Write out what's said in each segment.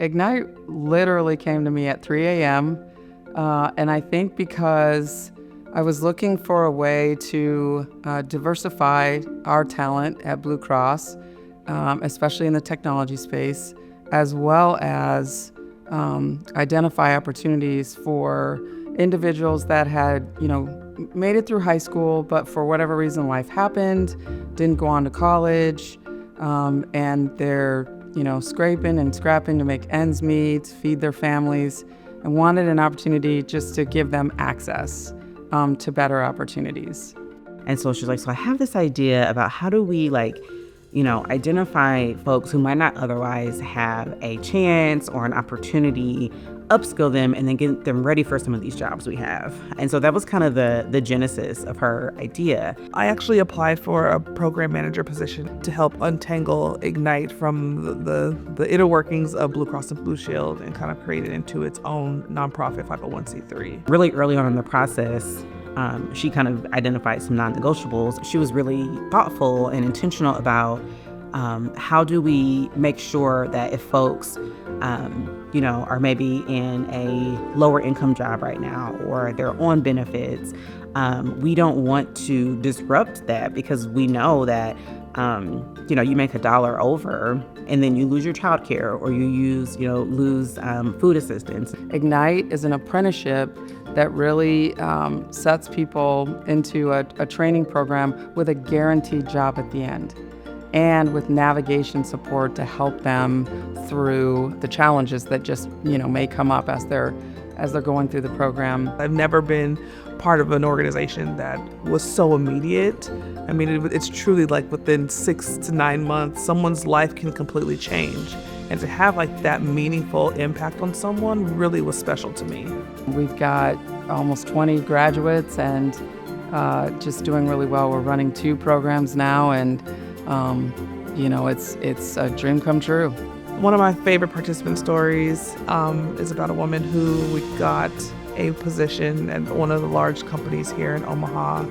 Ignite literally came to me at 3 a.m. And I think because I was looking for a way to diversify our talent at Blue Cross, especially in the technology space, as well as identify opportunities for individuals that had, made it through high school, but for whatever reason life happened, didn't go on to college, and they're, scraping and scrapping to make ends meet, feed their families, and wanted an opportunity just to give them access to better opportunities. And so she's like, so I have this idea about how do we identify folks who might not otherwise have a chance or an opportunity, upskill them, and then get them ready for some of these jobs we have. And so that was kind of the genesis of her idea. I actually applied for a program manager position to help untangle Ignite from the inner workings of Blue Cross and Blue Shield and kind of create it into its own nonprofit 501c3. Really early on in the process, she kind of identified some non-negotiables. She was really thoughtful and intentional about how do we make sure that if folks, are maybe in a lower income job right now or they're on benefits, we don't want to disrupt that because we know that, you make $1 over and then you lose your childcare or you lose food assistance. Ignite is an apprenticeship that really sets people into a training program with a guaranteed job at the end, and with navigation support to help them through the challenges that just may come up as they're going through the program. I've never been part of an organization that was so immediate. I mean, it's truly like within 6 to 9 months, someone's life can completely change. And to have like that meaningful impact on someone really was special to me. We've got almost 20 graduates and just doing really well. We're running 2 programs now, and it's a dream come true. One of my favorite participant stories is about a woman who we got a position at one of the large companies here in Omaha.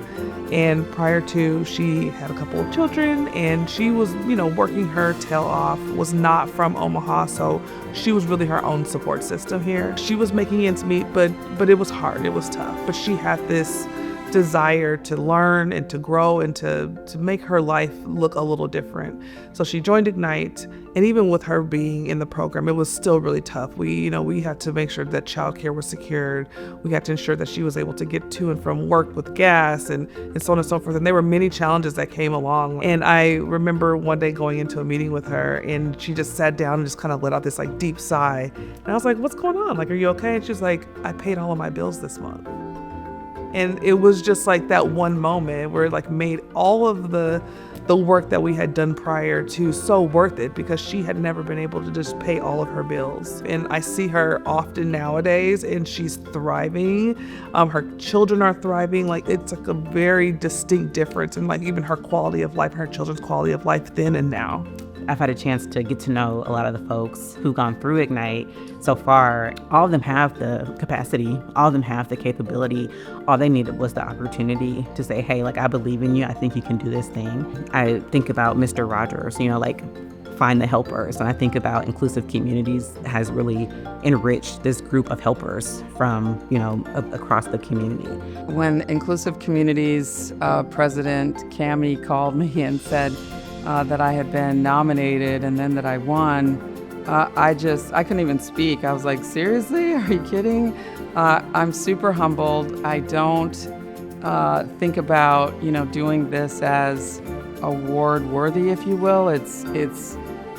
And prior to, she had a couple of children and she was, working her tail off, was not from Omaha. So she was really her own support system here. She was making ends meet, but it was hard. It was tough. But she had this desire to learn and to grow and to make her life look a little different. So she joined Ignite, and even with her being in the program, it was still really tough. We had to make sure that childcare was secured. We had to ensure that she was able to get to and from work with gas and so on and so forth. And there were many challenges that came along. And I remember one day going into a meeting with her, and she just sat down and just kind of let out this like deep sigh. And I was like, what's going on? Like, are you okay? And she's like, I paid all of my bills this month. And it was just like that one moment where it like made all of the work that we had done prior to so worth it, because she had never been able to just pay all of her bills. And I see her often nowadays, and she's thriving. Her children are thriving. Like, it's like a very distinct difference in like even her quality of life, her children's quality of life then and now. I've had a chance to get to know a lot of the folks who've gone through Ignite so far. All of them have the capacity. All of them have the capability. All they needed was the opportunity to say, hey, like, I believe in you. I think you can do this thing. I think about Mr. Rogers, find the helpers. And I think about Inclusive Communities has really enriched this group of helpers from, across the community. When Inclusive Communities President Cammie called me and said, that I had been nominated and then that I won, I couldn't even speak. I was like, seriously? Are you kidding? I'm super humbled. I don't think about, doing this as award worthy, if you will.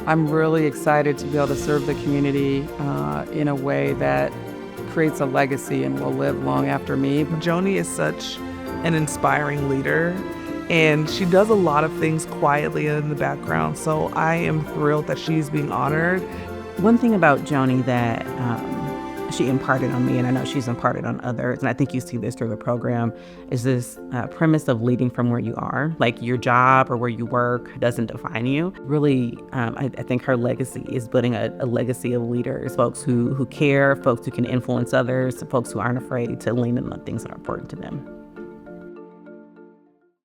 I'm really excited to be able to serve the community in a way that creates a legacy and will live long after me. Joni is such an inspiring leader, and she does a lot of things quietly in the background. So I am thrilled that she's being honored. One thing about Joni that she imparted on me, and I know she's imparted on others, and I think you see this through the program, is this premise of leading from where you are. Like, your job or where you work doesn't define you. Really, I think her legacy is building a legacy of leaders, folks who care, folks who can influence others, folks who aren't afraid to lean in on things that are important to them.